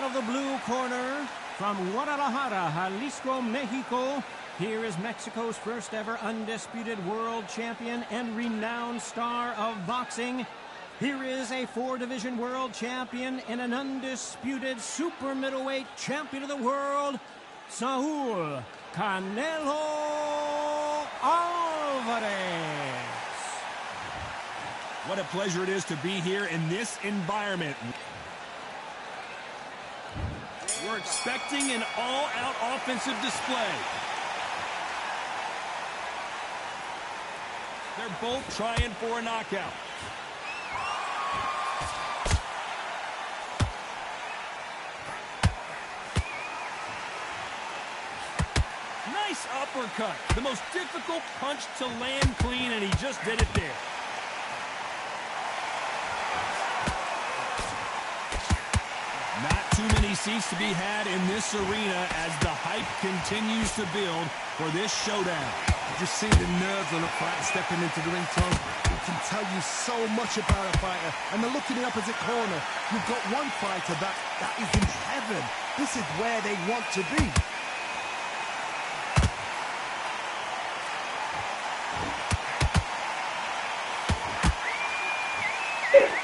out of the blue corner, from Guadalajara, Jalisco, Mexico, here is Mexico's first ever undisputed world champion and renowned star of boxing. Here is a 4-division world champion and an undisputed super middleweight champion of the world, Saul Canelo Alvarez. What a pleasure it is to be here in this environment. We're expecting an all-out offensive display. They're both trying for a knockout. Nice uppercut. The most difficult punch to land clean, and he just did it there. Not too many seats to be had in this arena as the hype continues to build for this showdown. Just see the nerves on a fighter stepping into the ring, Tom. It can tell you so much about a fighter. And the look in the opposite corner. You've got one fighter that is in heaven. This is where they want to be.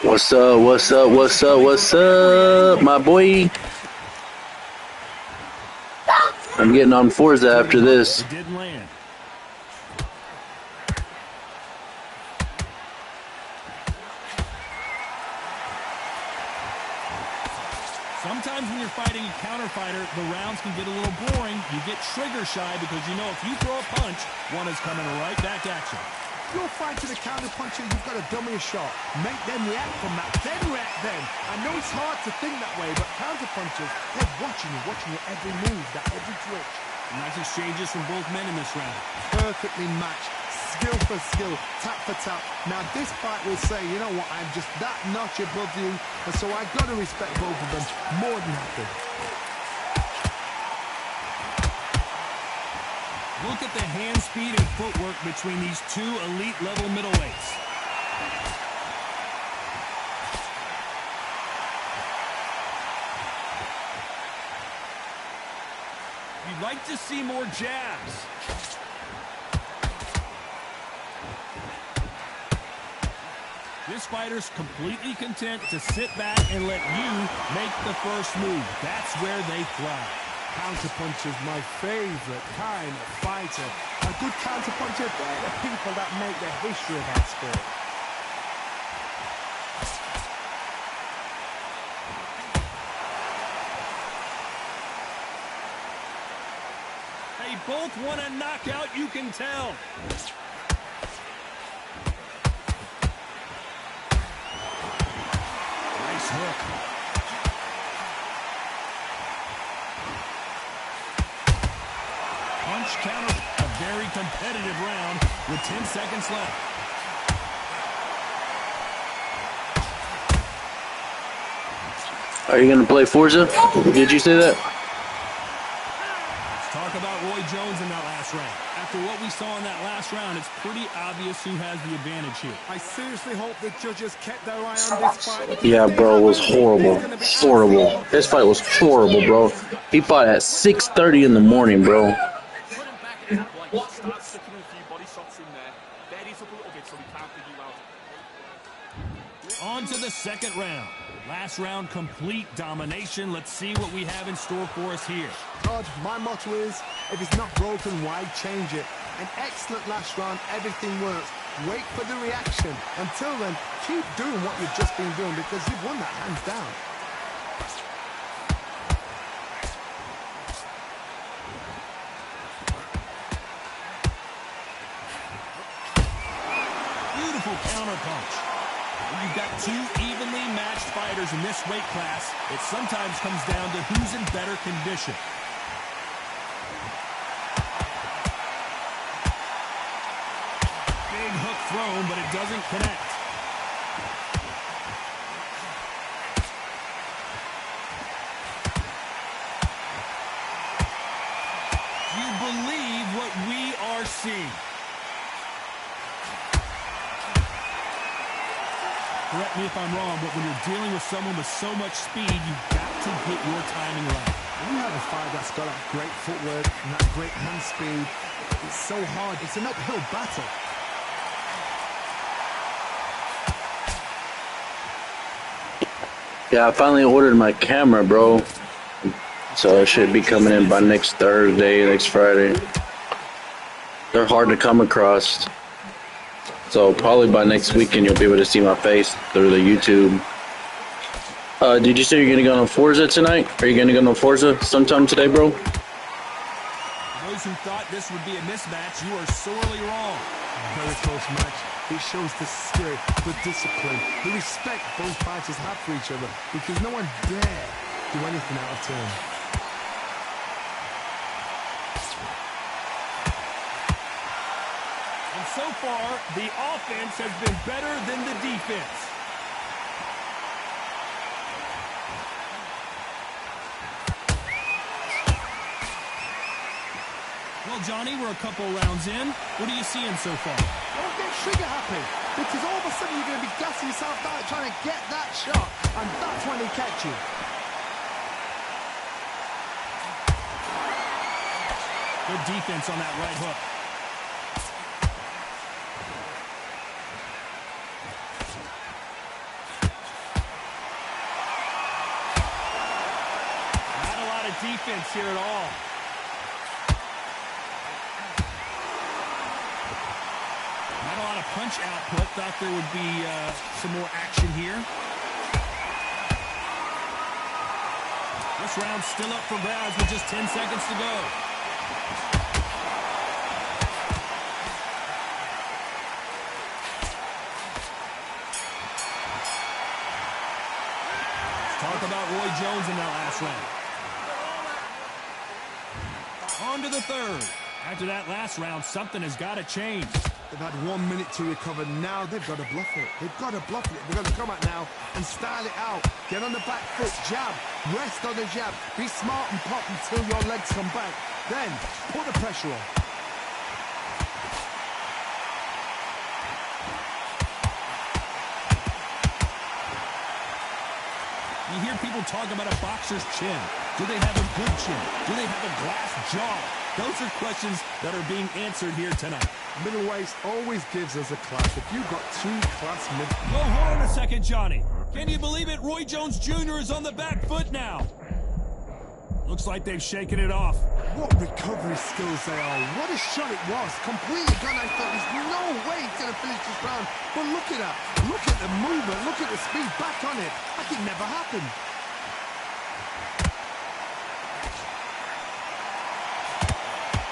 What's up, what's up, what's up, what's up, my boy? I'm getting on Forza after this. It didn't land. Sometimes when you're fighting a counter fighter, the rounds can get a little boring. You get trigger shy because you know if you throw a punch, one is coming right back at you. You're fighting a counter puncher, you've got to dummy a shot. Make them react from that, then react then. I know it's hard to think that way, but counter punchers, they're watching your every move, that every twitch. Nice exchanges from both men in this round. Perfectly matched, skill for skill, tap for tap. Now this fight will say, you know what, I'm just that notch above you, and so I've got to respect both of them more than happy. Look at the hand speed and footwork between these two elite-level middleweights. You'd like to see more jabs. This fighter's completely content to sit back and let you make the first move. That's where they thrive. Counterpuncher's my favorite kind of fighter. A good counterpuncher, they're the people that make the history of that sport. They both want a knockout, you can tell. Nice hook. Punch counter, a very competitive round with 10 seconds left. Are you going to play Forza? Did you say that? Let's talk about Roy Jones in that last round. After what we saw in that last round, it's pretty obvious who has the advantage here. I seriously hope the judges kept their eye on this fight. Yeah, bro, it was horrible. Horrible. This fight was horrible, bro. He fought at 6:30 in the morning, bro. On to the second round. Last round, complete domination. Let's see what we have in store for us here. Todd, my motto is, if it's not broken, why change it? An excellent last round, everything works. Wait for the reaction. Until then, keep doing what you've just been doing because you've won that hands down. Beautiful counter punch. When you've got two evenly matched fighters in this weight class, it sometimes comes down to who's in better condition. Big hook thrown, but it doesn't connect. Do you believe what we are seeing? Correct me if I'm wrong, but when you're dealing with someone with so much speed, you've got to get your timing right. When you have a fighter that's got that great footwork and that great hand speed, it's so hard. It's an uphill battle. Yeah, I finally ordered my camera, bro. So it should be coming in by next Thursday, next Friday. They're hard to come across. So probably by next weekend you'll be able to see my face through the YouTube. Did you say you're gonna go on Forza tonight? Are you gonna go on Forza sometime today, bro? Those who thought this would be a mismatch, you are sorely wrong. Very close match. It shows the skill, the discipline, the respect both fighters have for each other, because no one dare do anything out of turn. And so far, the offense has been better than the defense. Well, Johnny, we're a couple rounds in. What are you seeing so far? Don't get trigger happy, because all of a sudden you're going to be gassing yourself out trying to get that shot, and that's when they catch you. Good defense on that right hook. Not a lot of defense here at all. Not a lot of punch output. Thought there would be some more action here. This round's still up for grabs with just 10 seconds to go. Talk about Roy Jones in that last round. On to the third. After that last round, something has got to change. They've had 1 minute to recover. Now they've got to bluff it. They've got to bluff it. They've got to come out now and style it out. Get on the back foot, jab, rest on the jab. Be smart and pop until your legs come back. Then put the pressure on. You hear people talk about a boxer's chin. Do they have a good chin? Do they have a glass jaw? Those are questions that are being answered here tonight. Middleweight always gives us a class. If you've got two class mid... Whoa, hold on a second, Johnny. Can you believe it? Roy Jones Jr. is on the back foot now. Looks like they've shaken it off. What recovery skills they are. What a shot it was. Completely gone. I thought there's no way he's going to finish this round. But look at that. Look at the movement. Look at the speed. Back on it. Like it never happened.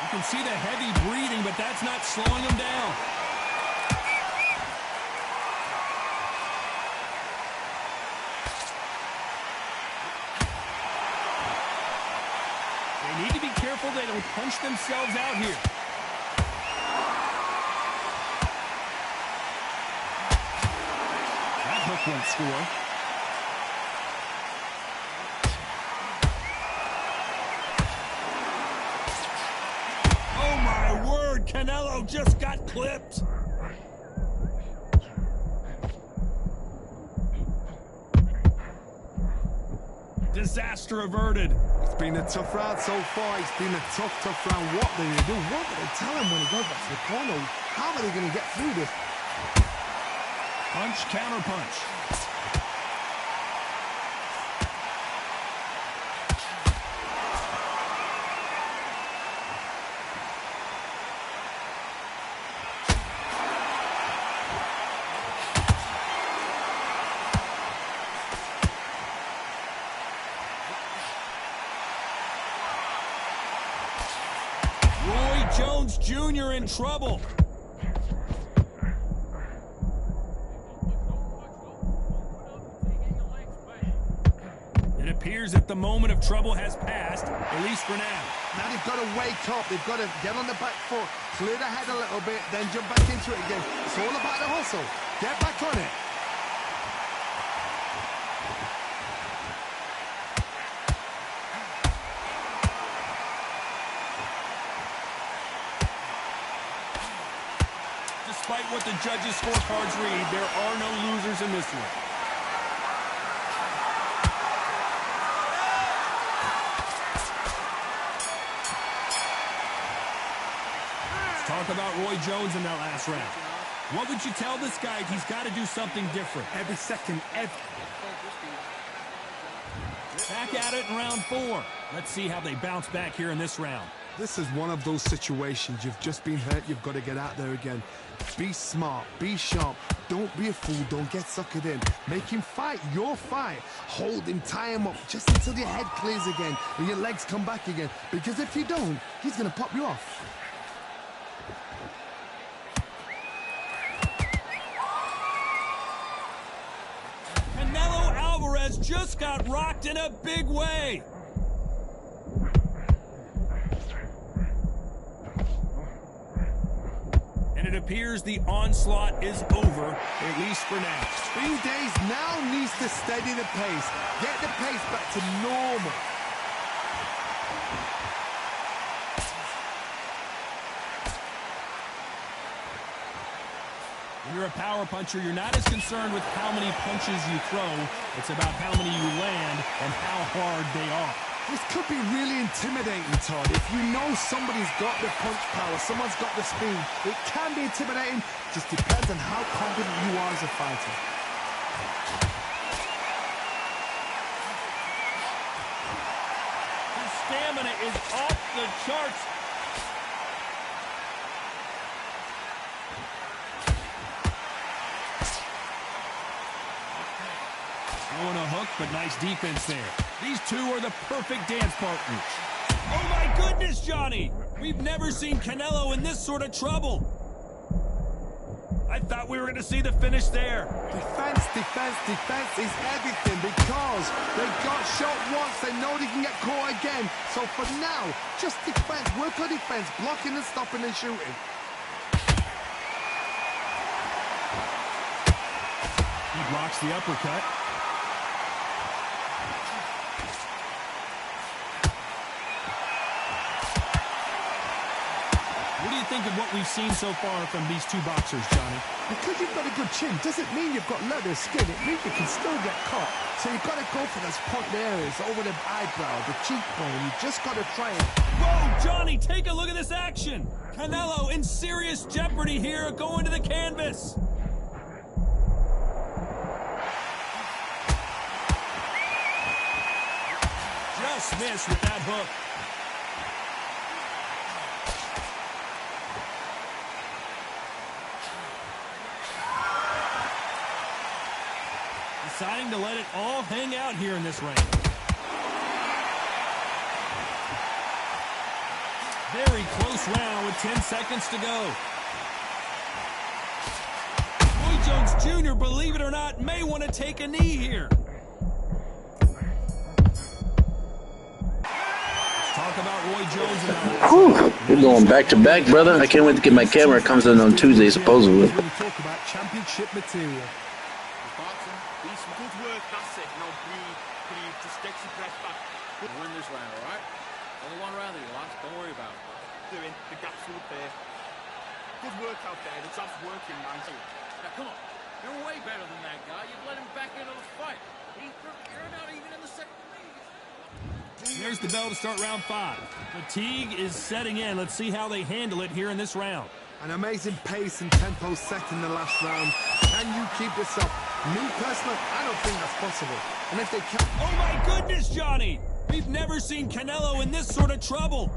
You can see the heavy breathing, but that's not slowing him down. They need to be careful they don't punch themselves out here. That hook won't score. Oh my word, Canelo just got clipped. Disaster averted. It's been a tough round so far. It's been a tough round. What are they going to do? What do they tell him when he goes back to the corner? How are they going to get through this? Punch, counter punch. Roy Jones Jr. in trouble. It appears that the moment of trouble has passed, at least for now. Now they've got to wake up. They've got to get on the back foot, clear the head a little bit, then jump back into it again. It's all about the hustle. Get back on it. Despite what the judges' scorecards read, there are no losers in this one. Talk about Roy Jones in that last round. What would you tell this guy? He's got to do something different. Every second, Back at it in round 4. Let's see how they bounce back here in this round. This is one of those situations. You've just been hurt. You've got to get out there again. Be smart. Be sharp. Don't be a fool. Don't get suckered in. Make him fight your fight. Hold him. Tie him up just until your head clears again and your legs come back again. Because if you don't, he's going to pop you off. Canelo Alvarez just got rocked in a big way. And it appears the onslaught is over, at least for now. 3 days now needs to steady the pace. Get the pace back to normal. When you're a power puncher, you're not as concerned with how many punches you throw. It's about how many you land and how hard they are. This could be really intimidating, Todd. If you know somebody's got the punch power, someone's got the speed, it can be intimidating. Just depends on how confident you are as a fighter. His stamina is off the charts. Throwing a hook, but nice defense there. These two are the perfect dance partners. Oh my goodness, Johnny! We've never seen Canelo in this sort of trouble. I thought we were going to see the finish there. Defense, defense, defense is everything because they got shot once. They know they can get caught again. So for now, just defense. Work on defense, blocking and stopping and shooting. He blocks the uppercut. What do you think of what we've seen so far from these two boxers, Johnny? Because you've got a good chin doesn't mean you've got leather skin. It means you can still get caught. So you've got to go for those point areas over the eyebrow, the cheekbone. You just got to try it. Whoa, Johnny, take a look at this action. Canelo in serious jeopardy here going to the canvas. Just missed with that hook. Deciding to let it all hang out here in this round. Very close round with 10 seconds to go. Roy Jones Jr., believe it or not, may want to take a knee here. Talk about Roy Jones and Whew, you're going back to back, brother. I can't wait to get my camera. It comes in on Tuesday, supposedly. We're going to talk about championship material. Good work, that's it. Now breathe, just get your breath back. We'll win this round, alright? Only one round of you, lads, don't worry about it. Doing the gaps will appear. Good work out there, the job's working, man. Now come on, you're way better than that guy. You've let him back into the fight. You're not even in the second league. there's the bell to start round 5. Fatigue is setting in. Let's see how they handle it here in this round. An amazing pace and tempo set in the last round. Can you keep this up? Me personally, I don't think that's possible. And if they can... Oh my goodness, Johnny! We've never seen Canelo in this sort of trouble.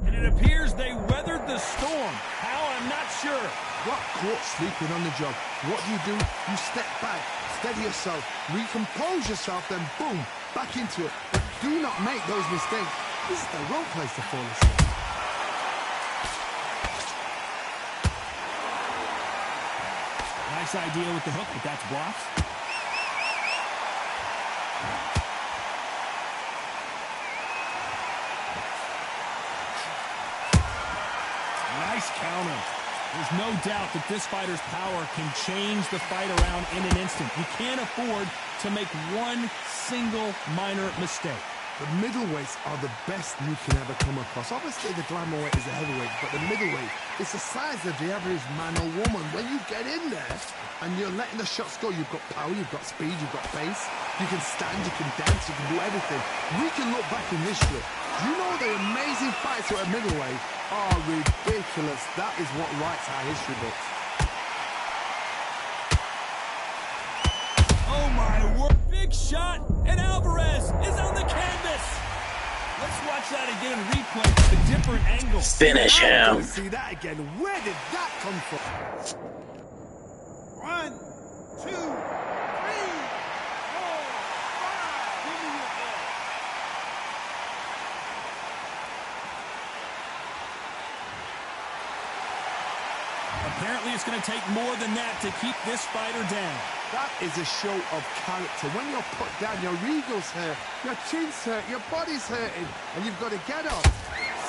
And it appears they weathered the storm. How, I'm not sure. Got caught sleeping on the job. What do? You step back, steady yourself, recompose yourself, then boom, back into it. But do not make those mistakes. This is the wrong place to fall asleep. Nice idea with the hook, but that's blocked. Nice counter. There's no doubt that this fighter's power can change the fight around in an instant. You can't afford to make one single minor mistake. The middleweights are the best you can ever come across. Obviously, the glamour weight is a heavyweight, but the middleweight is the size of the average man or woman. When you get in there and you're letting the shots go, you've got power, you've got speed, you've got pace. You can stand, you can dance, you can do everything. We can look back in history. Do you know the amazing fights at middleweight are ridiculous? That is what writes our history books. Oh my word. Big shot, and Alvarez is on the canvas. Let's watch that again and replay with a different angle. Finish him. See that again. Where did that come from? 1, 2, 3, 4, 5. Give me your ball. Apparently, it's going to take more than that to keep this fighter down. That is a show of character. When you're put down, your ego's hurt, your chin's hurt, your body's hurting, and you've got to get up,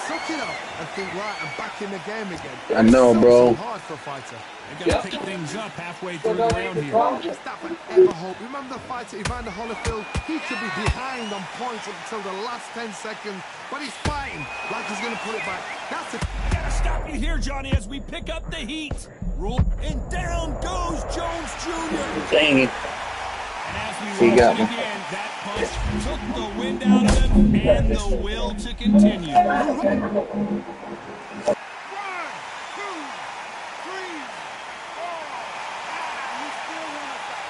suck it up, and think, right, I'm back in the game again. I know, It's bro. so hard for a fighter. They've got to pick things up halfway through the round here. Just that would ever hope. Remember the fighter Evander Holyfield? He could be behind on points until the last 10 seconds, but he's fighting like he's going to put it back. That's a... I gotta stop you here, Johnny, as we pick up the heat. Rule, and down goes Jones Jr. Dang it. And as we He watch got it me. again, that punch took the wind out of him and the will to continue. 1, 2, 3, 4. You still want to fight?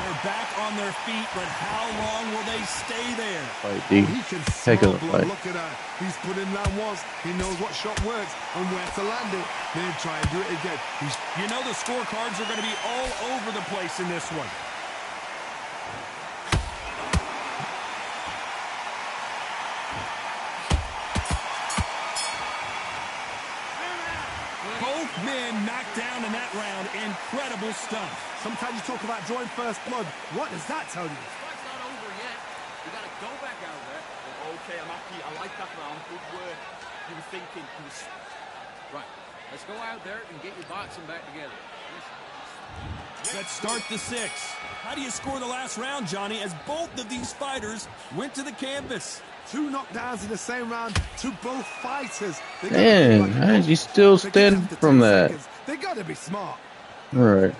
They're back on their feet, but how long will they stay there? Fight, D. He can Heck smell of a blood. fight. Look at that. He's put in that once. He knows what shot works and where to land it. Then try and do it again. He's You know the scorecards are going to be all over the place in this one. Both men knocked down in that round. Incredible stuff. sometimes you talk about drawing first blood. What does that tell you? This fight's not over yet. You gotta go back out there. Okay, I'm happy. I like that round. Good work. You were thinking. You was... Right. Let's go out there and get your boxing back together. Let's start the 6th. How do you score the last round, Johnny, as both of these fighters went to the canvas? 2 knockdowns in the same round to both fighters. Man, how did you still stand from that? They gotta be smart. All right.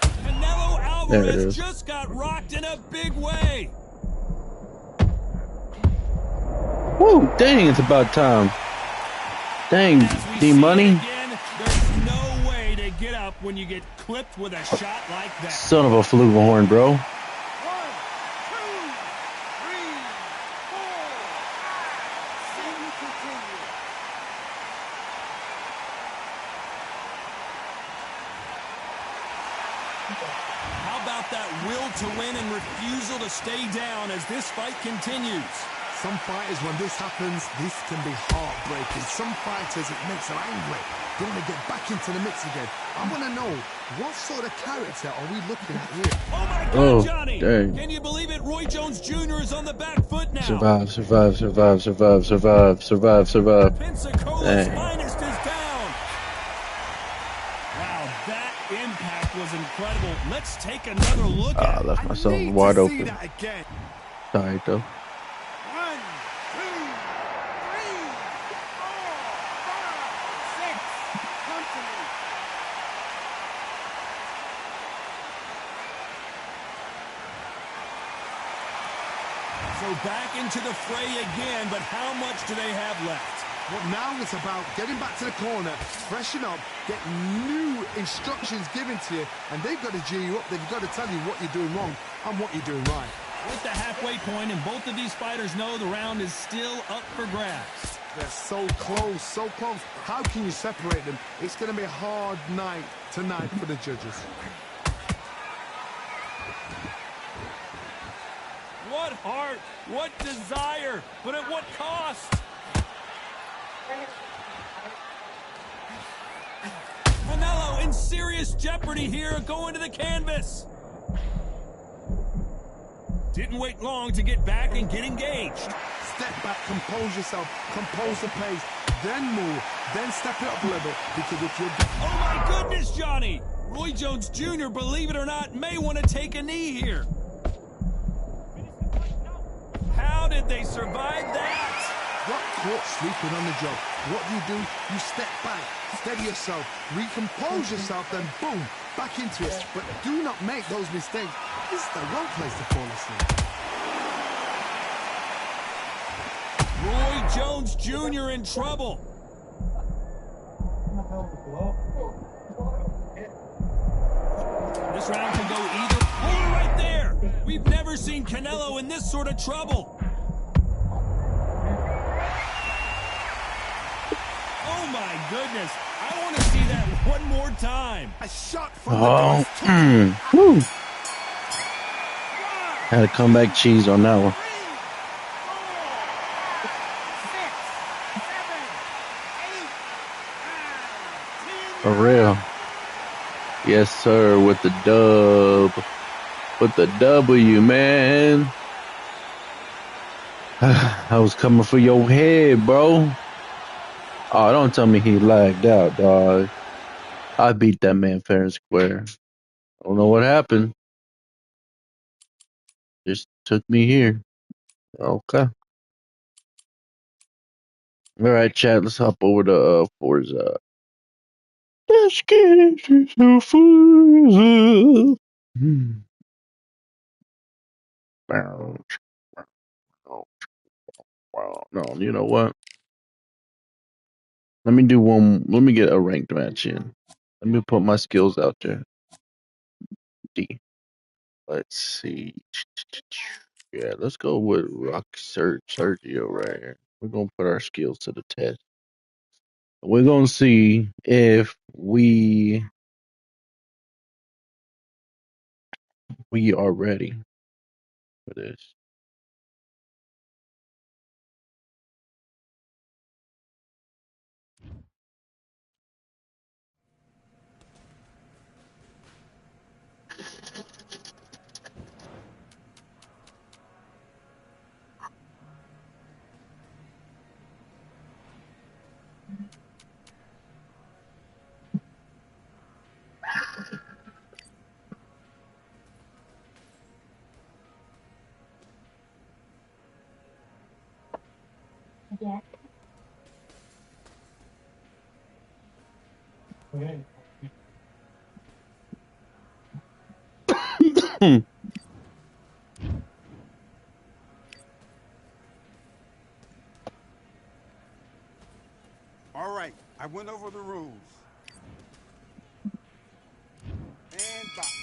Canelo There it Alvarez is. just got rocked in a big way. Woo, dang, it's about time. Dang, As we D see Money. it again, there's no way to get up when you get clipped with a shot like that. Son of a flugelhorn, bro. 1, 2, 3, 4, 5. See you continue. How about that will to win and refusal to stay down as this fight continues? Some fighters, when this happens, this can be heartbreaking. Some fighters, it makes them angry. They want to get back into the mix again. I want to know, what sort of character are we looking at here? Oh my God, Oh, Johnny! dang. Can you believe it? Roy Jones Jr. is on the back foot now. Survive, survive, survive, survive, survive, survive, survive. Pensacola's Dang. finest is down. Wow, that impact was incredible. Let's take another look Ah, I at it. left myself need wide to see open. that again. Alright, though. 1, 2, 3, 4, 5, 6. Come to me. So back into the fray again, but how much do they have left? Well, now it's about getting back to the corner, freshen up, get new instructions given to you, and they've got to G you up. They've got to tell you what you're doing wrong and what you're doing right. With the halfway point, and both of these fighters know the round is still up for grabs. They're so close, so close. How can you separate them? It's going to be a hard night tonight for the judges. What heart, what desire, but at what cost? Canelo in serious jeopardy here, going to the canvas. Didn't wait long to get back and get engaged. Step back, compose yourself, compose the pace, then move, then step it up a little bit, because if you're... Oh my goodness, Johnny! Roy Jones Jr., believe it or not, may want to take a knee here. How did they survive that? Got caught sleeping on the job. What do? You step back, steady yourself, recompose yourself, then boom, back into it. But do not make those mistakes. This is the wrong place to fall asleep. Roy Jones Jr. in trouble. This round can go either. Oh, right there. We've never seen Canelo in this sort of trouble. Oh, my goodness. I want to see that one more time. A shot from Oh, the whew. Had a comeback cheese on that one. 5, 4, 6, 7, 8, 9, 10. For real. Yes, sir, with the dub. With the W, man. I was coming for your head, bro. Oh, don't tell me he lagged out, dog. I beat that man fair and square. I don't know what happened. Just took me here. Okay. All right, chat. Let's hop over to Forza. Let's get into Forza. No, you know what? Let me do one. Let me get a ranked match in. Let me put my skills out there. D. Let's see. Yeah, let's go with Sergio right here. We're gonna put our skills to the test. We're gonna see if we are ready for this. All right, I went over the rules. And box.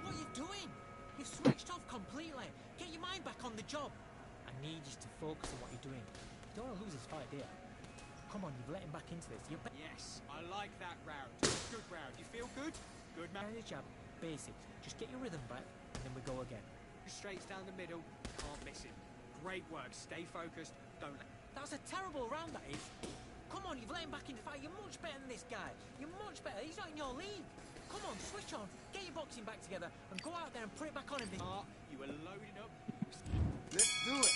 What are you doing? You've switched off completely. Get your mind back on the job. I need you to focus on what you're doing. don't want to lose this fight, do you? Come on, you've let him back into this. Yes, I like that round. Good round. You feel good? Good, man. Your jab, basics. Just get your rhythm back, and then we go again. Straights down the middle. Can't miss him. Great work. Stay focused. Don't let... That was a terrible round, that is. Come on, you've let him back into the fight. You're much better than this guy. You're much better. He's not in your league. Come on, switch on. Get your boxing back together and go out there and put it back on him. You were loading up. Let's do it.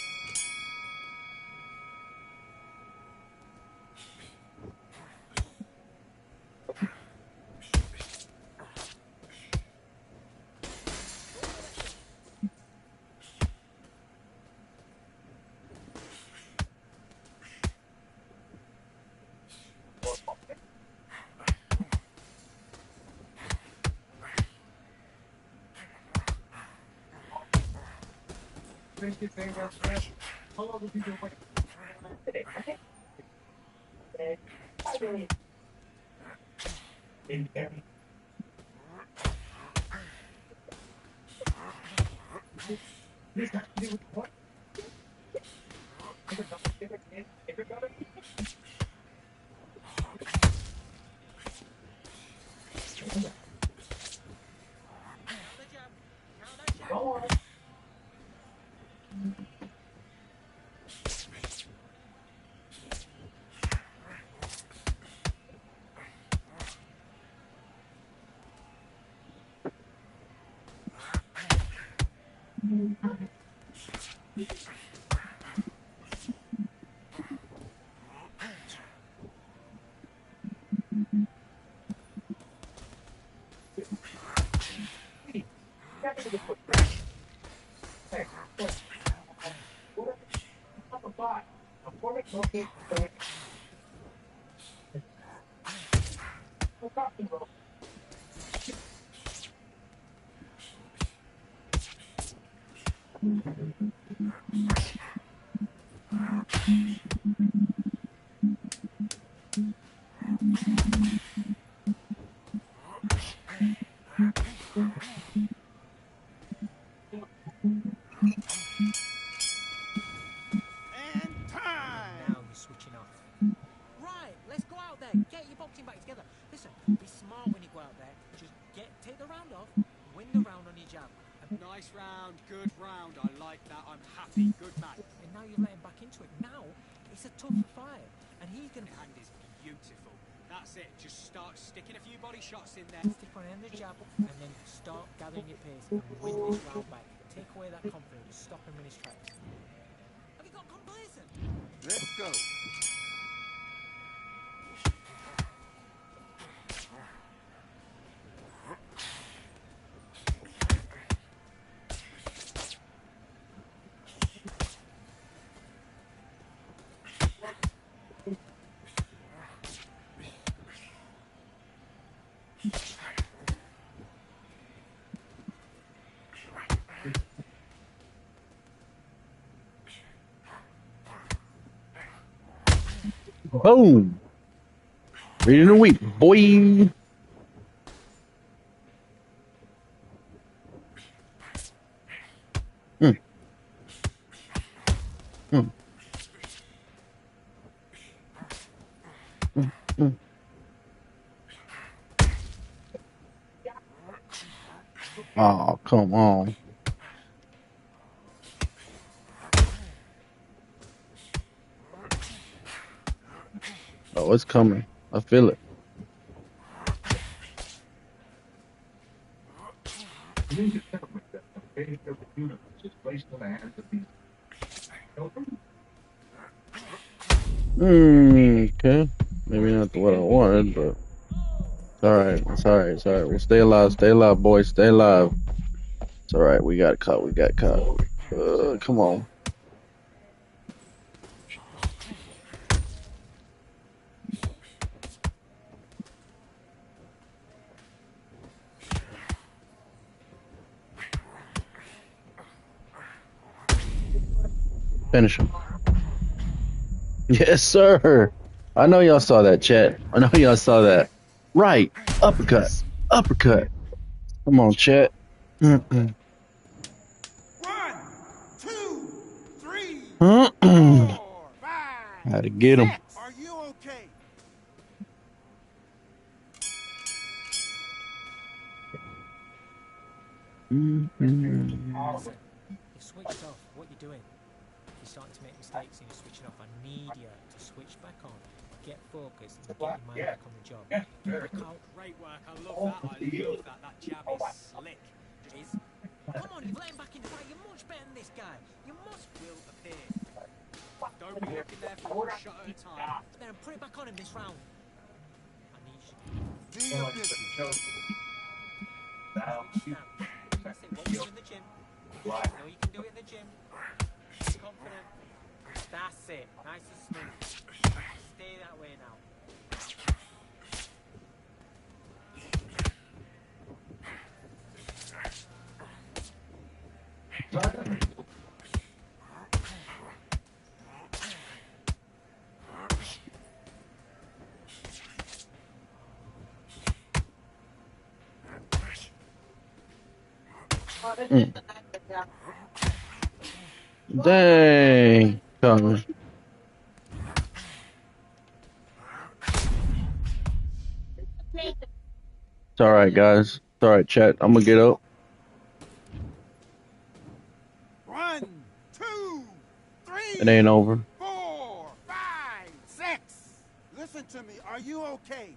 Now you're switching off. Right, let's go out there. Get your boxing back together. Listen, be smart when you go out there. Just take the round off, win the round on your jab. Nice round. Good round. I like that. I'm happy. Good man. And now you've let him back into it. Now, it's a tougher fight. And he's going to Hand is beautiful. That's it. Just start sticking a few body shots in there. stick on the end of the jab and then start gathering your pace and win this round back. Take away that confidence. Stop him in his tracks. Have you got complacent? Let's go. Boom. Reading the week, boy. Oh, come on. Oh, it's coming. I feel it. Okay. Maybe not what I wanted, but it's alright. It's alright. It's alright. We'll stay alive. Stay alive, boys. Stay alive. It's alright. We got caught. We got caught. Come on. Finish him. Yes, sir. I know y'all saw that, chat. I know y'all saw that. Right. Uppercut. Uppercut. Come on, chat. 1, 2, 3, 4, 5. Had to get him. Are you okay? Listen, you've switched off. What you're doing? You're starting to make mistakes and you're switching off. I need you to switch back on, get focused, and get your mind back on the job. Back out. Great work. I love that. I love that. That jab is slick. It is. Come on, you've let him back in the fight. You're much better than this guy. You must Will appear. Don't be looking there for one shot at a time. then put it back on him this round. I need you. Be your business. Now, that's it. What we do in the gym. You know you can do it in the gym. Be confident. That's it. Nice and smooth. Stay that way now. Dang. Coming. It's alright, guys. It's alright, chat. I'm gonna get up. 1, 2, 3, It ain't over. 4, 5, 6. Listen to me. Are you okay?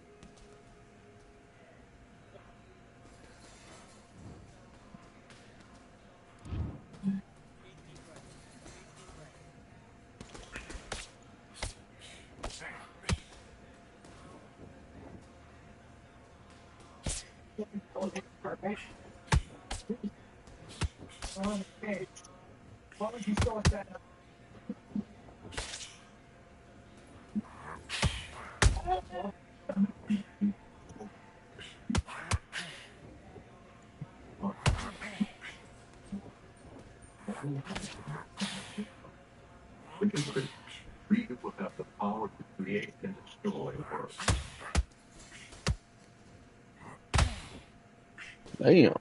Damn.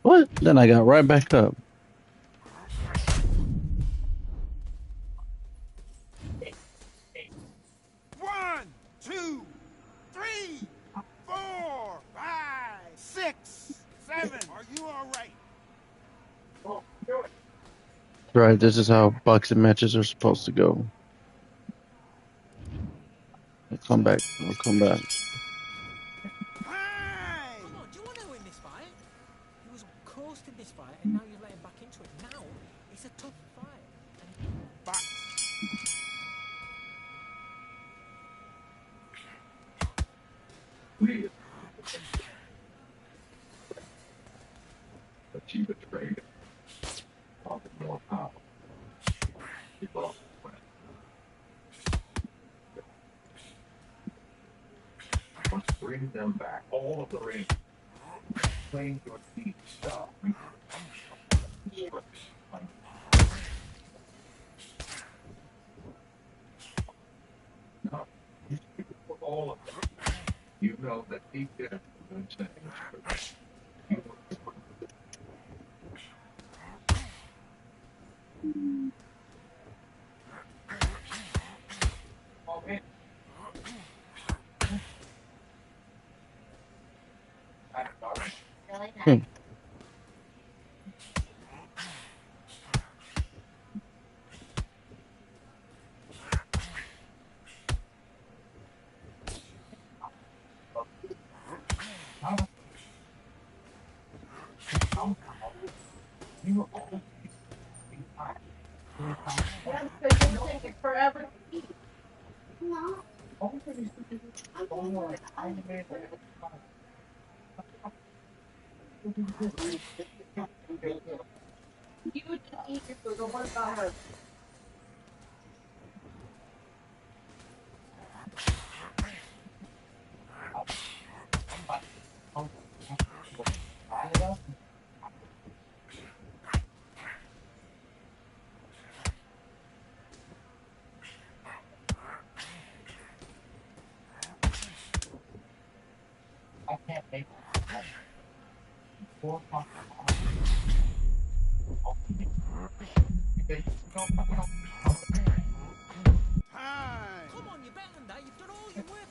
What? Then I got right back up. One, 2, 3, 4, 5, 6, 7. Are you all right? Right, this is how boxing matches are supposed to go. I'll come back. I'll come back. Hi. Come on, do you want to win this fight? He was coasting this fight, and now you're letting back into it. Now it's a tough fight. Box. Bring them back, all of the ring. Playing your feet stop. No, you speak for all of them. You know that deep down you're saying it's true. Okay.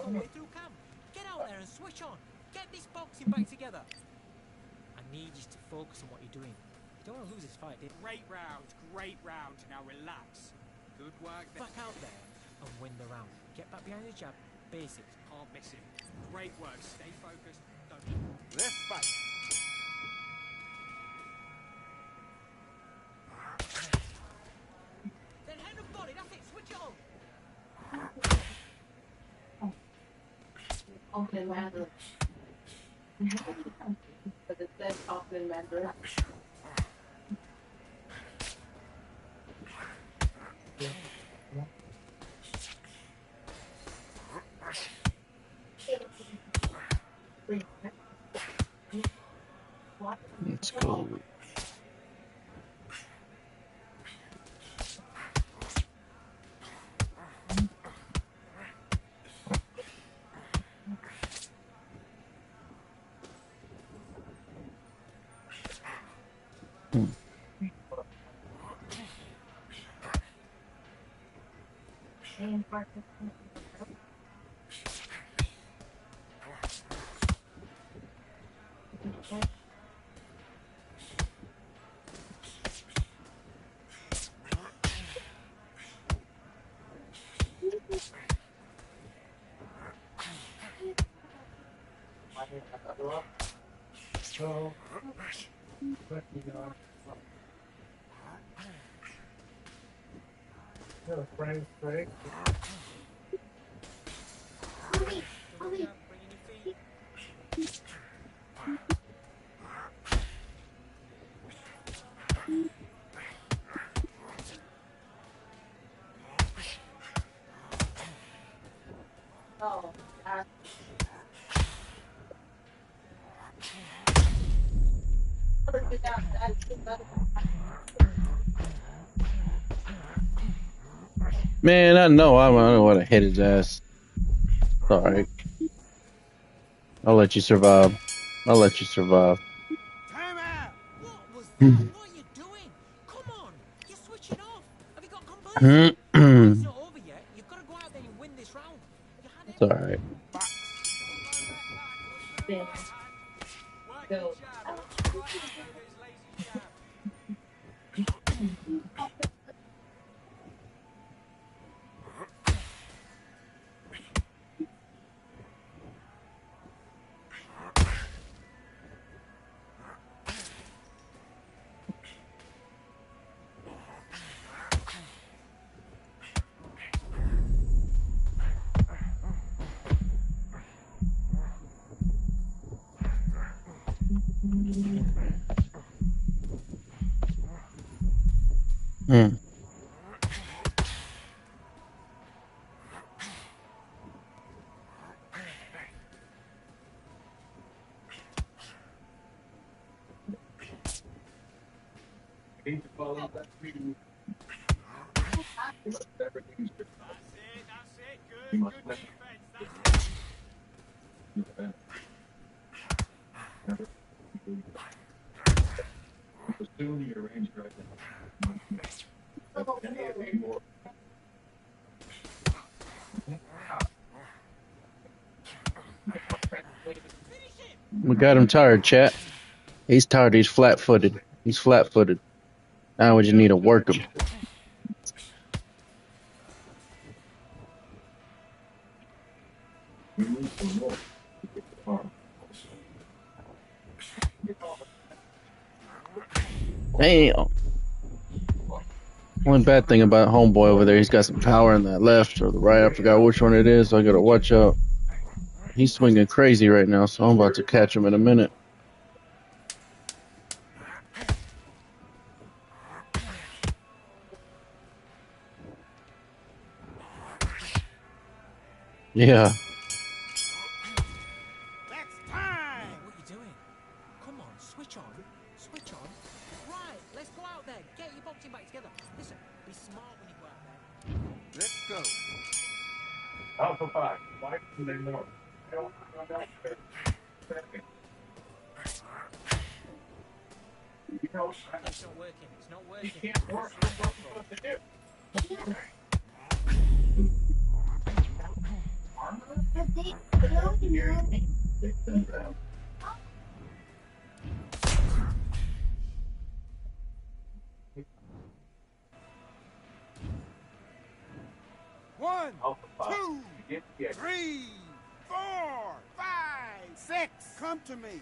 all the way through camp. Get out there and switch on. Get this boxing back together. I need you to focus on what you're doing. You don't want to lose this fight, do you? Great round, great round. Now relax. Good work. Back out there and win the round. Get back behind the jab. Basics. Can't miss it. Great work. Stay focused. Don't. Let's fight. Then head and body. That's it. Switch it on. Auckland Wanderers. But it says Auckland Wanderers. Let's go. So, but Frank. Bring your feet. Oh, Man, I know I don't want to hit his ass. Alright. I'll let you survive. I'll let you survive. Time out. What was that? What are you doing? Come on. You're switching off. Have you got complacent? It's not over yet. You've got to go out there and win this round. You had It's alright. go. Hmm. Need to follow that lead. Everything's good. That's it. You Good, must good let- defense. That's it. Soon your range right now. Any more? We got him tired, chat. He's tired. He's flat-footed. He's flat-footed. Now we just need to work him. We move some more to get the farm. Damn. One bad thing about homeboy over there, he's got some power in that left or the right. I forgot which one it is. So I gotta watch out. He's swinging crazy right now, so I'm about to catch him in a minute. Yeah. That's time. What are you doing? Come on, switch on. Switch on. Right, let's go out there. Get your boxing back together. Listen, be smart when you go out there. Let's go. Alpha 5. Why do they know? I don't know that. You know, It's not working. It's not working. you can't work with what you're supposed to do. One, two, 3, 4, 5, 6. Come to me.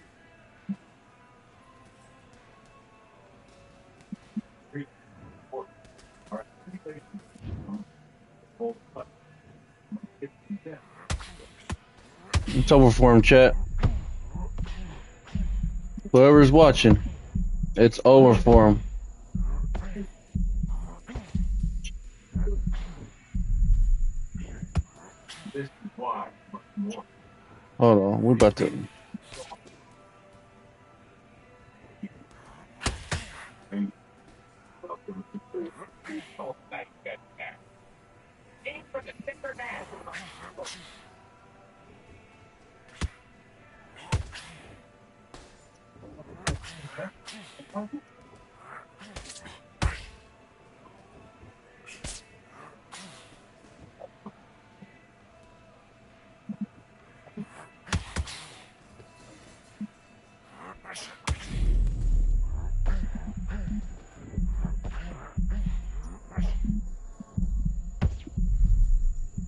It's over for him, chat. Whoever's watching, it's over for him. This is why much more. Hold on, we're about to.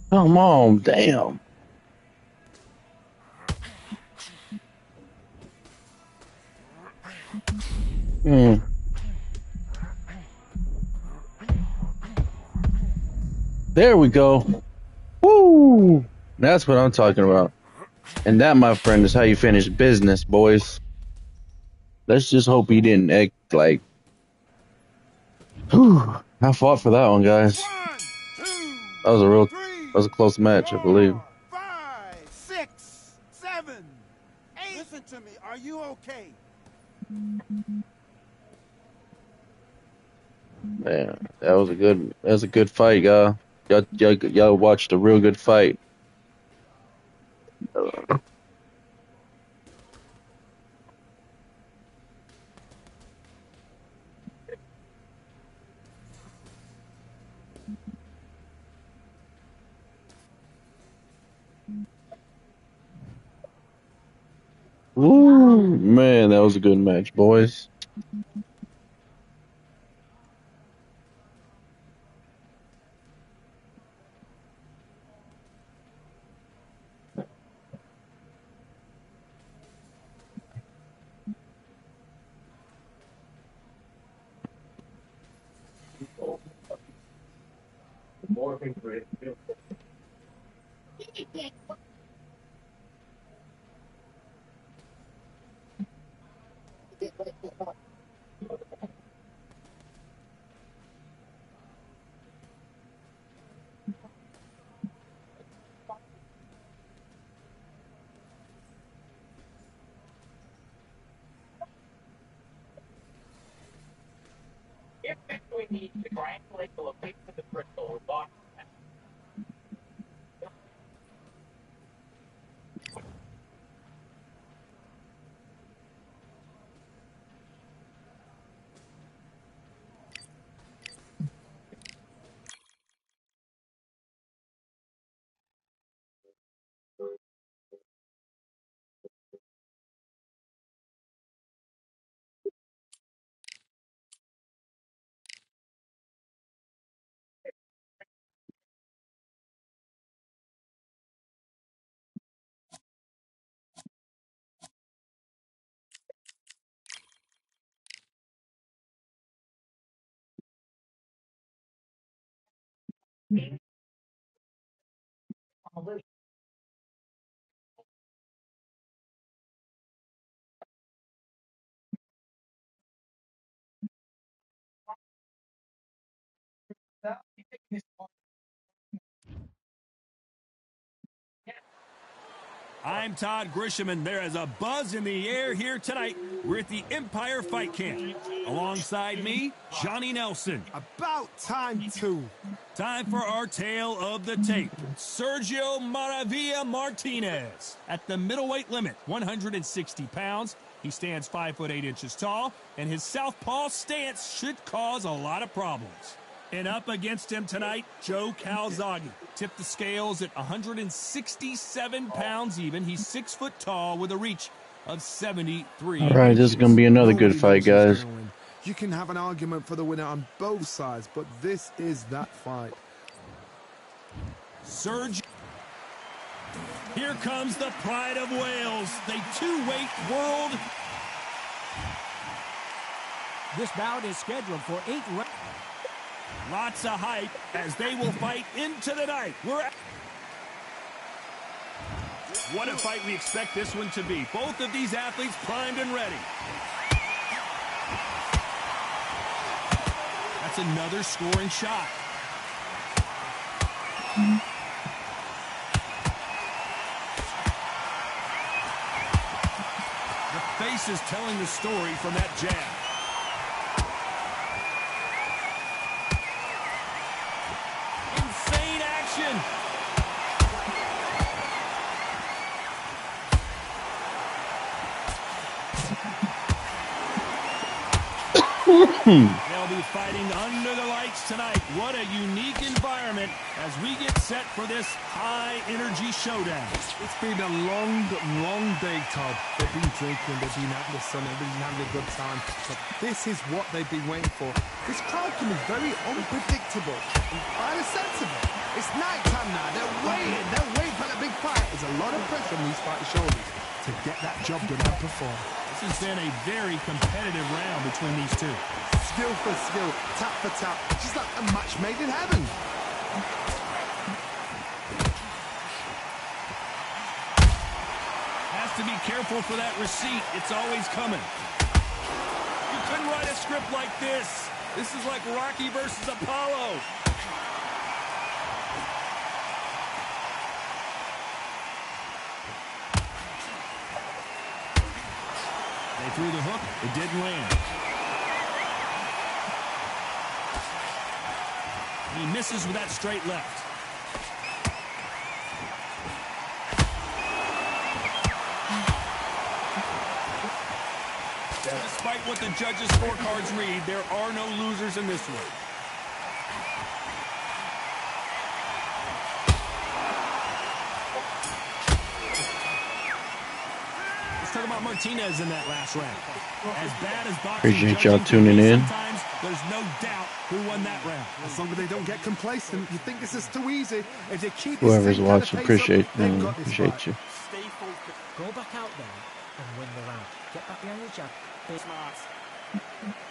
Come on, damn. There we go. Woo! That's what I'm talking about. And that, my friend, is how you finish business, boys. Let's just hope he didn't act like. Whew. I fought for that one, guys. That was a close match, I believe. 5, 6, 7, 8. Listen to me. Are you okay? Man, that was a good fight, y'all. Y'all watched a real good fight. Woo, man, that was a good match, boys. Morgan Grid. If we need to triangulate the location of the crystal or box. I'm Todd Grisham, and there is a buzz in the air here tonight. We're at the Empire Fight Camp. Alongside me, Johnny Nelson. About time, too. Time for our tale of the tape. Sergio Maravilla Martinez. At the middleweight limit, 160 pounds. He stands 5'8" tall, and his southpaw stance should cause a lot of problems. And up against him tonight, Joe Calzaghe. Tipped the scales at 167 pounds even. He's 6 foot tall with a reach of 73 All right, this is going to be another good fight, guys. You can have an argument for the winner on both sides, but this is that fight. Sergio. Here comes the pride of Wales, the two-weight world. This bout is scheduled for 8 rounds. Lots of hype as they will fight into the night. What a fight we expect this one to be. Both of these athletes primed and ready. That's another scoring shot. The face is telling the story from that jab. Insane action. They'll be fighting under the lights tonight. What a unique environment as we get set for this high-energy showdown. It's been a long, long day, Todd. They've been drinking, they've been out in the sun, they've been having a good time. But this is what they've been waiting for. This crowd can be very unpredictable. And by the sense of it, it's night time now. They're waiting for the big fight. There's a lot of pressure on these fighters' shoulders to get that job done and perform. This has been a very competitive round between these two. Skill for skill, tap for tap, just like a match made in heaven. Has to be careful for that receipt. It's always coming. You couldn't write a script like this. This is like Rocky versus Apollo. They threw the hook. It didn't land. He misses with that straight left. Despite what the judges' scorecards read, there are no losers in this one. Let's talk about Martinez in that last round. As bad as boxing, appreciate y'all tuning in. Sometimes there's no doubt who won that round. As long as they don't get complacent, you think this is too easy. If they keep Whoever's this watching, appreciate you. you. Stay focused. Go back out there and win the round. Get back behind the jab. Smart.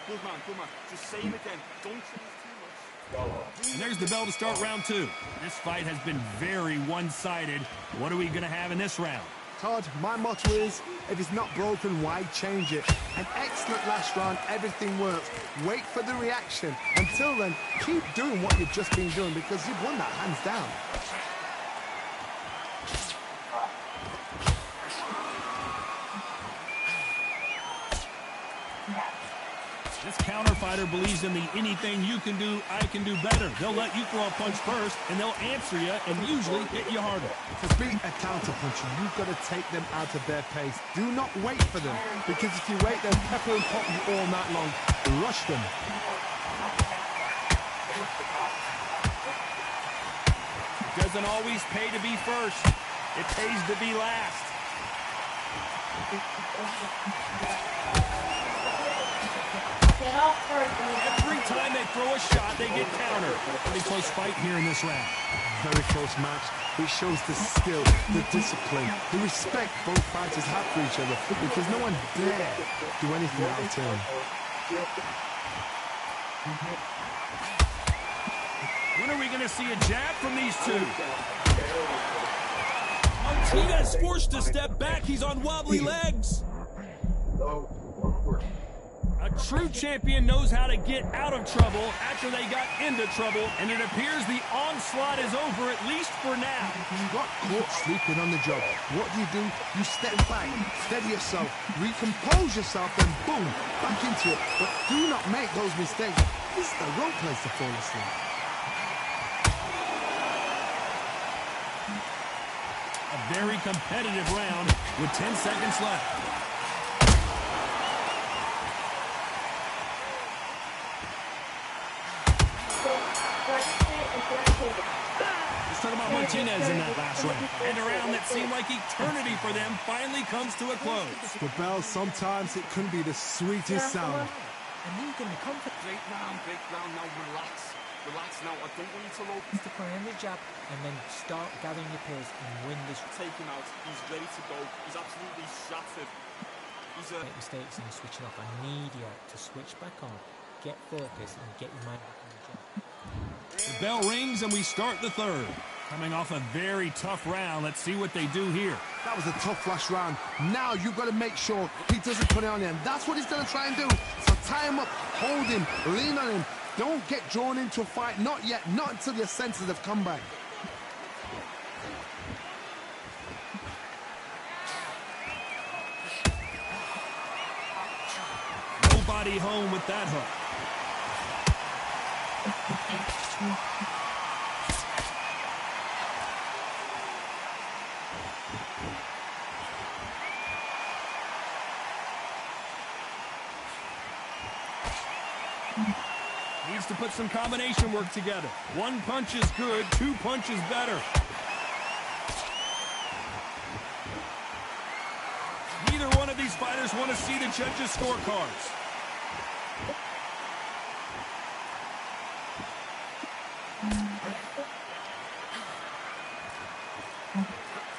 Good man, good man. Just say it again. Don't change too much. And there's the bell to start round two. This fight has been very one-sided. What are we going to have in this round? Todd, my motto is, if it's not broken, why change it? An excellent last round, everything works. Wait for the reaction. Until then, keep doing what you've just been doing because you've won that hands down. This counter fighter believes in the anything you can do, I can do better. They'll let you throw a punch first, and they'll answer you and usually hit you harder. To beat a counter puncher, you've got to take them out of their pace. Do not wait for them, because if you wait, they'll pepper and pop you all night long. Rush them. It doesn't always pay to be first. It pays to be last. Every time they throw a shot, they get countered. Pretty close fight here in this round. Very close match. It shows the skill, the discipline, the respect both fighters have for each other, because no one dare do anything out of turn. When are we going to see a jab from these two? Martinez forced to step back. He's on wobbly legs. A true champion knows how to get out of trouble after they got into trouble, and it appears the onslaught is over, at least for now. You got caught sleeping on the job. What do? You step back, steady yourself, recompose yourself, and boom, back into it. But do not make those mistakes. This is the wrong place to fall asleep. A very competitive round with 10 seconds left. Martinez in that last round. And a round that seemed like eternity for them finally comes to a close. The bell, sometimes it can be the sweetest sound. And he's going to be confident. Great round, now relax. Relax now, I don't want you to load. To put in the jab and then start gathering your pace and win this. Take him out, he's ready to go. He's absolutely shattered. Make mistakes and switching off. I need you to switch back on, get focused and get your mind back on the jab. The bell rings and we start the third. Coming off a very tough round, let's see what they do here. That was a tough last round. Now you've got to make sure he doesn't put it on him. That's what he's going to try and do. So tie him up, hold him, lean on him. Don't get drawn into a fight. Not yet. Not until your senses have come back. Nobody home with that hook. Needs to put some combination work together. One punch is good, two punches better. Neither one of these fighters want to see the judges' scorecards.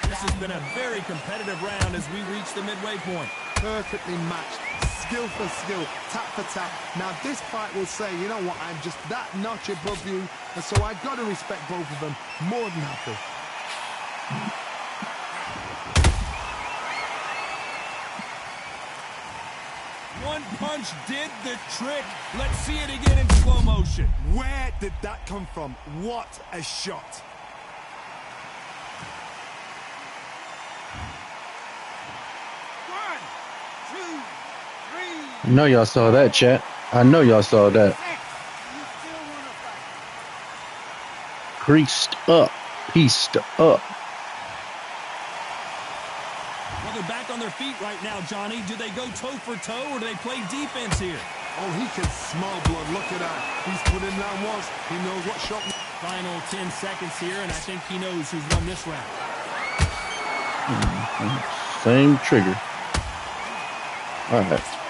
This has been a very competitive round as we reach the midway point. Perfectly matched. Skill for skill, tap for tap. Now this fight will say, you know what, I'm just that notch above you, and so I got to respect both of them more than happy. One punch did the trick. Let's see it again in slow motion. Where did that come from? What a shot. I know y'all saw that, chat. I know y'all saw that. Creased up. Pieced up. Well, they're back on their feet right now, Johnny. Do they go toe for toe or do they play defense here? Oh, he can smell blood. Look at that. He's put in round once. He knows what shot. Final 10 seconds here, and I think he knows who's won this round. Same trigger. All right.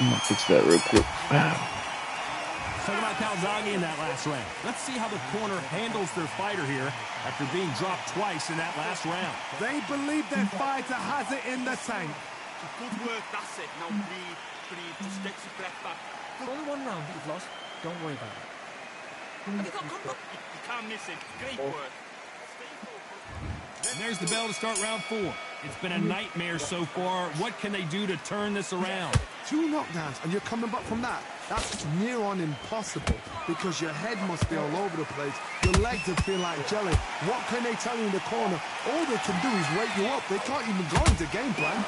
I'm gonna fix that real quick. Talk about Calzaghe in that last round. Let's see how the corner handles their fighter here after being dropped twice in that last round. They believe their fighter has it in the tank. Good work, that's it. Now breathe, just get your breath back. Only one round that you've lost. Don't worry about it. You can't miss it. Great work. And there's the bell to start round 4. It's been a nightmare so far. What can they do to turn this around? 2 knockdowns, and you're coming back from that. That's near on impossible because your head must be all over the place. Your legs would feel like jelly. What can they tell you in the corner? All they can do is wake you up. They can't even go into game plan.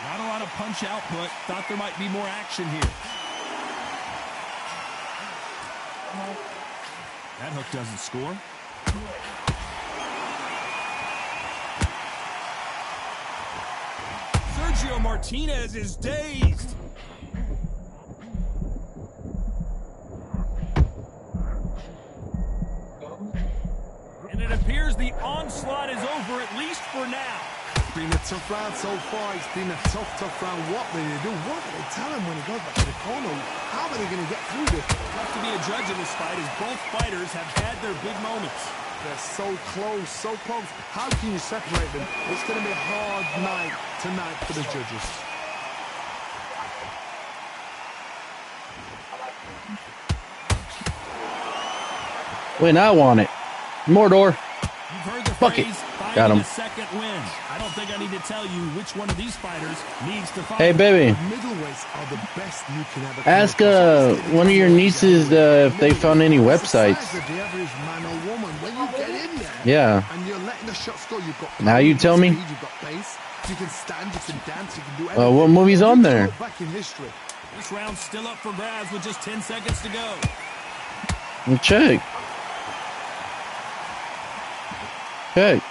Not a lot of punch output. Thought there might be more action here. That hook doesn't score. Sergio Martinez is dazed. And it appears the onslaught is over, at least for now. It's been a tough round so far. It's been a tough round. What do they do? What do they tell him when he goes back to the corner? How are they going to get through this? Tough to be a judge in this fight as both fighters have had their big moments. They're so close, so close. How can you separate them? It's going to be a hard night tonight for the judges. When I want it. Mordor. You've heard the Bucket. phrase, Got him. finding a second win. I don't think I need to tell you which one of these fighters needs to fight. Hey, baby. Middleweights are the best you can ever Ask one of your nieces if they found any websites. Yeah. And you're letting the shots go. You've got Now you tell me. You've got pace. You can stand, you can dance, you can do everything. What movie's on there? Back in history. This round's still up for grabs with just 10 seconds to go. Well, check. Check.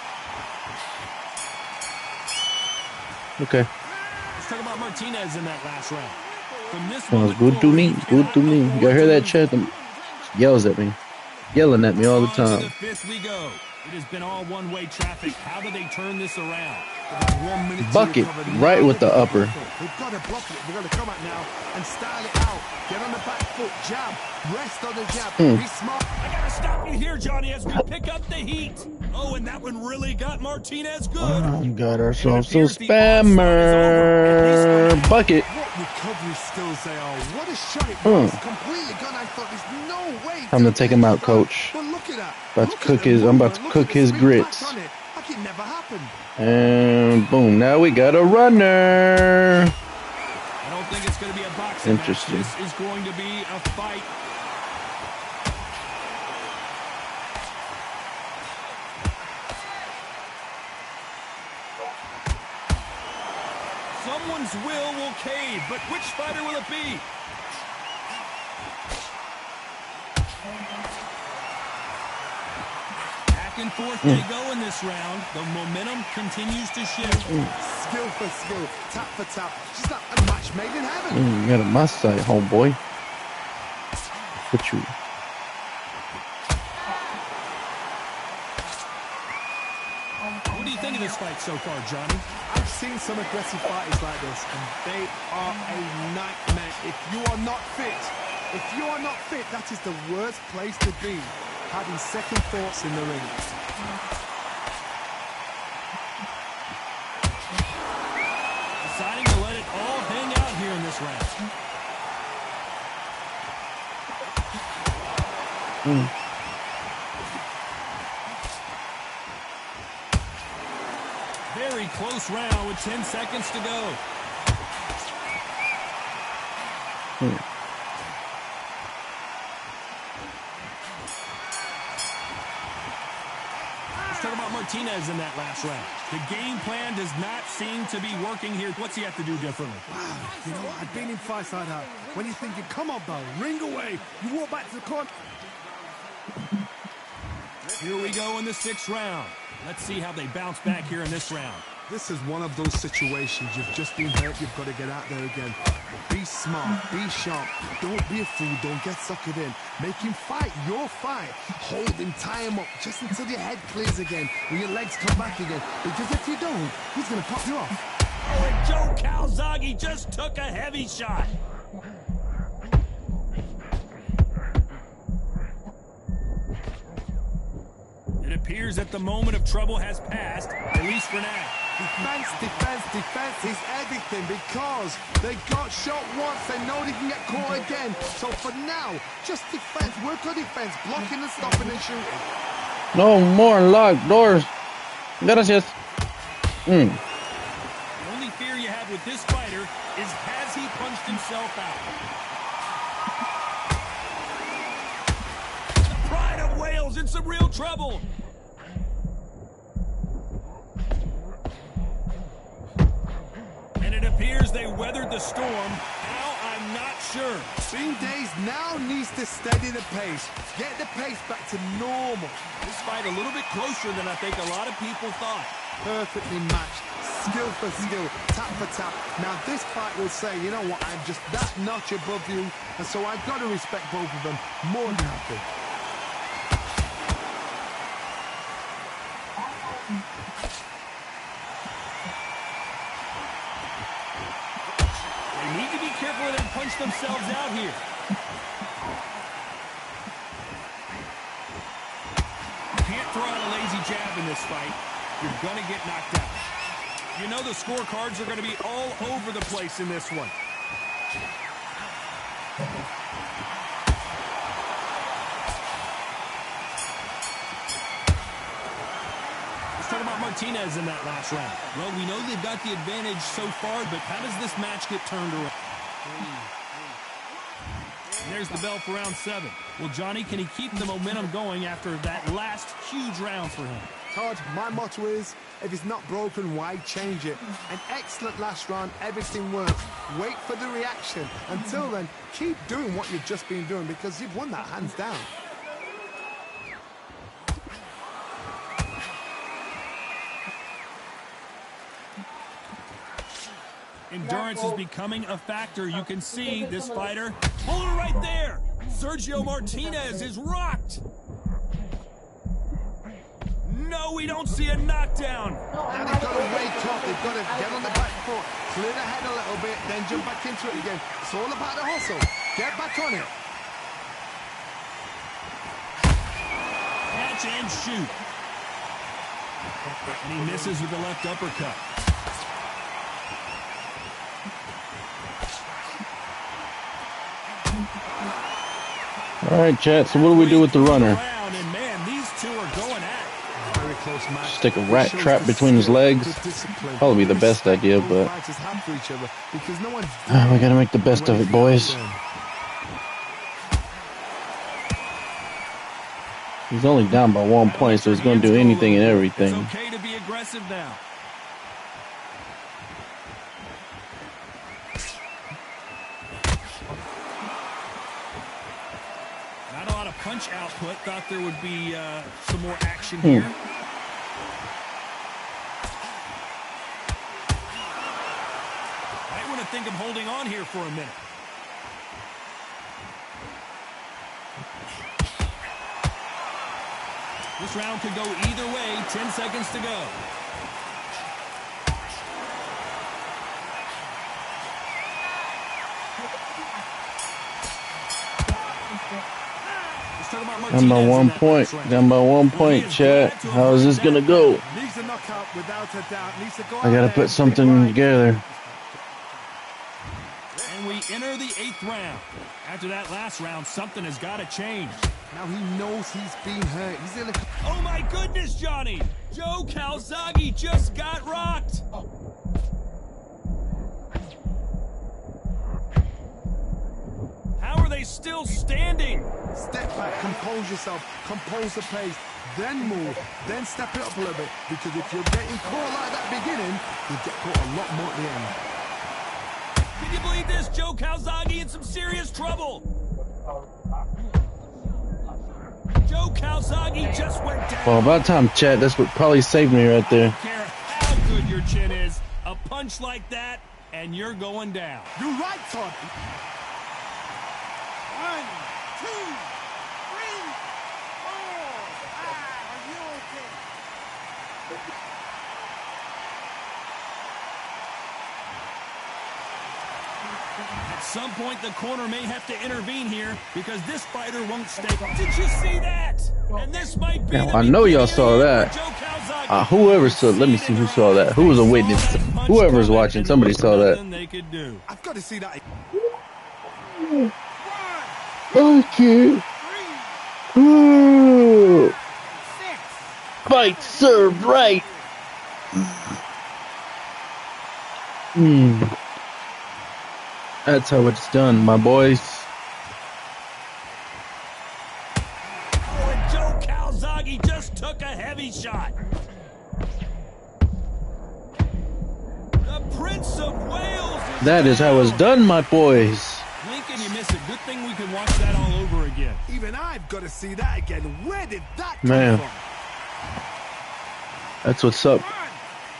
Okay. Let's talk about Martinez in that last round. From this Sounds moment good to forward, me. he Good to cannot me. afford Y'all hear to that lose. chat? Them yells at me. Yelling at me all the On to time. the fifth we go. It has been all one-way traffic. How do they turn this around? 1 minute to Bucket recover. right Now with the they've gotta upper. block it. They've got to block it. They've got to come out now and style it out. Get on the back foot, jab, rest on the jab. Be smart. I gotta stop you here, Johnny, as we pick up the heat. Oh, and that one really got Martinez good. Oh, we got ourselves a appears the onslaught is over, at least for spammer now. bucket. What recovery skills they are. What a shot it was. Completely gone. I thought there's no way. Time to take him out, coach. But look at that. About to Look at cook the his. I'm about movement. to Look cook at the his spin grits. back on it. Like it never happened. And boom! Now we got a runner. I don't think it's going to be a boxing match. Interesting. This is going to be a fight. Someone's will cave, but which fighter will it be? Back and forth they go in this round. The momentum continues to shift. Skill for skill, tap for tap. Just like a match made in heaven. You got a my side, homeboy. Put you. What do you think of this fight so far, Johnny? I've seen some aggressive fighters like this, and they are a nightmare. If you are not fit, that is the worst place to be. Having second thoughts in the ring. Deciding to let it all hang out here in this round. Very close round with 10 seconds to go. Let's talk about Martinez in that last round. The game plan does not seem to be working here. What's he have to do differently? You know, I've been in fights like that. When you're thinking, come on, Bell, ring away. You walk back to the corner. Here we go in the sixth round. Let's see how they bounce back here in this round. This is one of those situations. You've just been hurt. You've got to get out there again. Be smart. Be sharp. Don't be a fool. Don't get suckered in. Make him fight your fight. Hold him. Tie him up just until your head clears again and your legs come back again. Because if you don't, he's going to pop you off. Oh, and Joe Calzaghe just took a heavy shot. It appears that the moment of trouble has passed, at least for now. Defense, defense, defense is everything because they got shot once. They know they can get caught again. So for now, just defense. Work on defense. Blocking and stopping and shooting. No more locked doors. Gracias. The only fear you have with this fighter is has he punched himself out? The Pride of Wales in some real trouble. And it appears they weathered the storm. How, I'm not sure. Bean Days now needs to steady the pace. Get the pace back to normal. This fight a little bit closer than I think a lot of people thought. Perfectly matched. Skill for skill. Tap for tap. Now this fight will say, you know what, I'm just that notch above you. And so I've got to respect both of them more than happy. They need to be careful where they punch themselves out here. You can't throw out a lazy jab in this fight. You're going to get knocked out. You know the scorecards are going to be all over the place in this one. Let's talk about Martinez in that last round. Well, we know they've got the advantage so far, but how does this match get turned around? And there's the bell for round 7. Well, Johnny, can he keep the momentum going after that last huge round for him? Todd, my motto is, if it's not broken, why change it? An excellent last round, everything works. Wait for the reaction. Until then, keep doing what you've just been doing because you've won that hands down. Endurance is becoming a factor. You can see this fighter. Hold it right there. Sergio Martinez is rocked. No, we don't see a knockdown. Now they've got to wake up. They've got to get on the back foot, clear the head a little bit, then jump back into it again. It's all about the hustle. Get back on it. Catch and shoot. And he misses with the left uppercut. All right, chat. So what do we do with the runner? And man, these two are going at it. Very close match. Stick a rat trap between his legs. Probably be the best idea, but we gotta make the best of it, boys. He's only down by 1 point, so he's gonna do anything and everything. It's okay to be aggressive now. Not a lot of punch output. Thought there would be some more action here. Might want to think of holding on here for a minute. This round could go either way. 10 seconds to go. Down by 1 point. Down by 1 point, chat. How is this gonna go? I gotta put something together. And we enter the 8th round. After that last round, something has got to change. Now he knows he's been hurt. He's in a... Oh my goodness, Johnny! Joe Calzaghe just got rocked! How are they still standing? Step back, compose yourself, compose the pace, then move, then step it up a little bit. Because if you're getting caught like that beginning, you get caught a lot more at the end. Can you believe this? Joe Calzaghe in some serious trouble. Joe Calzaghe just went down. Well, about time, chat. That's what probably saved me right there. I don't care how good your chin is. A punch like that, and you're going down. You're right, Todd. 1, 2, 3, 4, 5. Are you okay? At some point, the corner may have to intervene here because this fighter won't stay. Did you see that? And this might be. Now, I know y'all saw that. Whoever saw, let me see who saw that. Who was a witness? Whoever's watching, somebody saw that. I've got to see that. Okay. Ooh. Fight served right. That's how it's done, my boys. Oh, and Joe Calzaghe just took a heavy shot. The Prince of Wales. That is how it's done, my boys. Lincoln, you miss it. Good thing we can watch that all over again. Even I've got to see that again. Where did that come Man, from? that's what's up.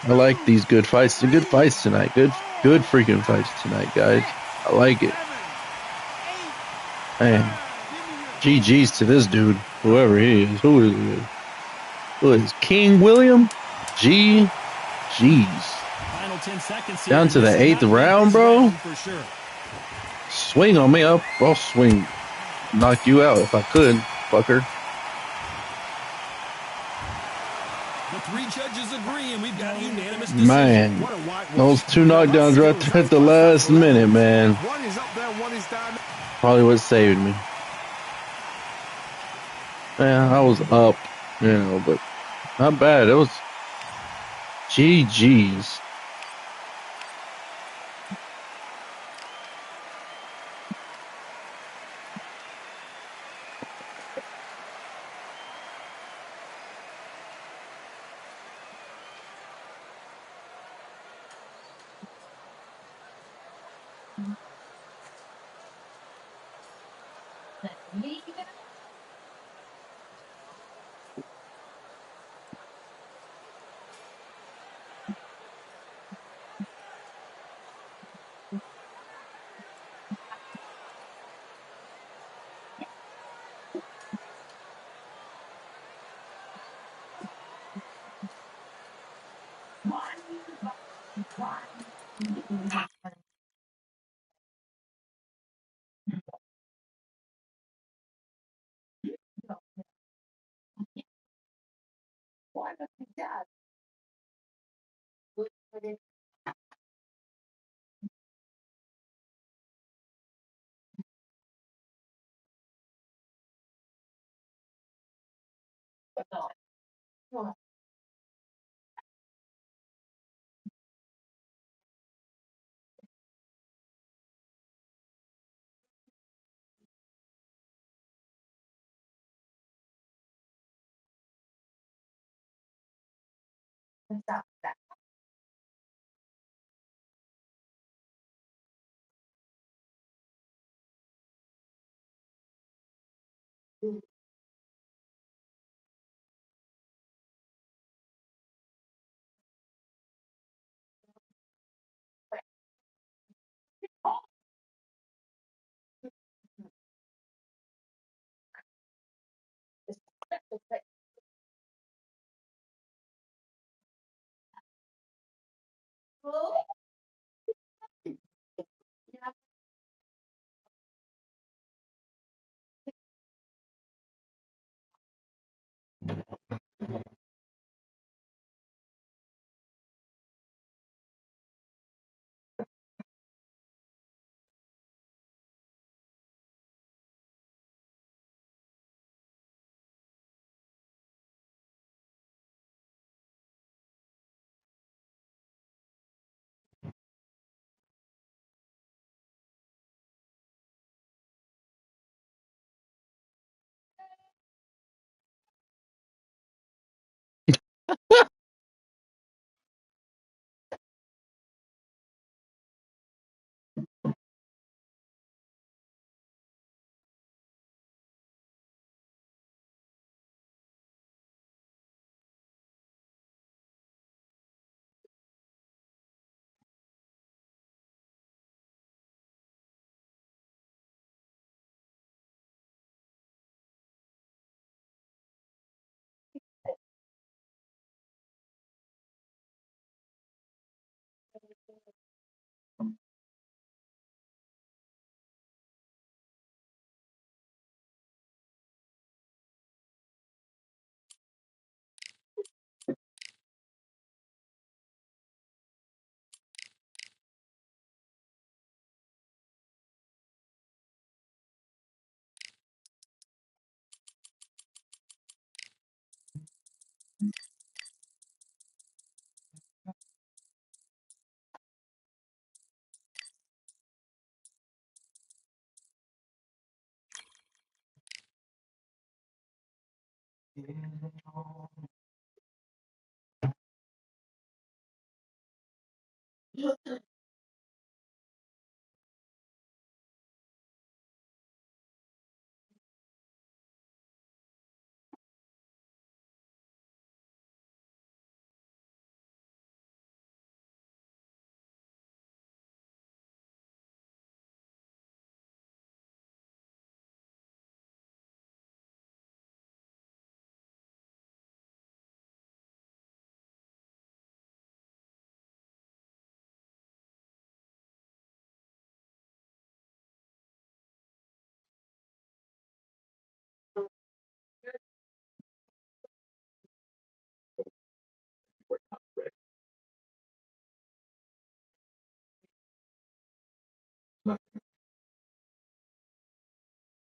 I like these good fights. The good fights tonight. Good freaking fights tonight, guys. I like it. Man, GG's to this dude, whoever he is. Who is it? Who is King William? GG's. Final 10 seconds here. Down to the 8th round, bro. For sure. Swing on me up. I'll swing. Knock you out if I could, fucker. The 3 judges agree, and we've got a unanimous decision. Man, those 2 knockdowns right there at the last minute, man. One is up there, one is down. Probably what saved me. Man, I was up, but not bad. It was GG's.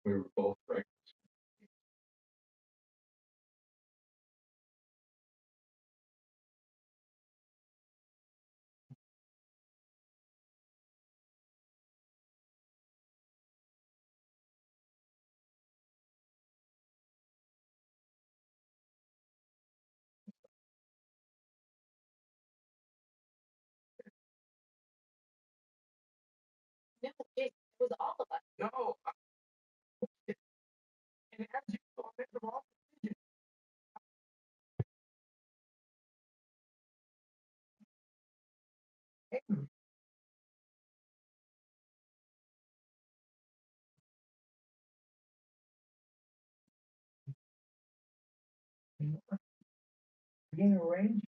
We were both right. No, and as you saw, I made the wrong decision. Being arranged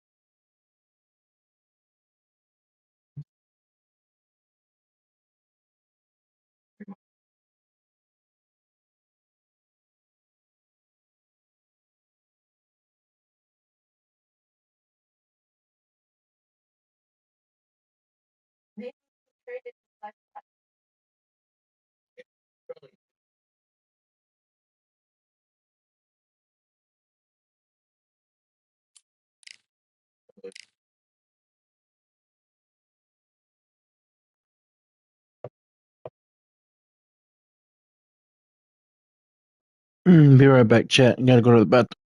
Be right back, chat. I gotta go to the bathroom.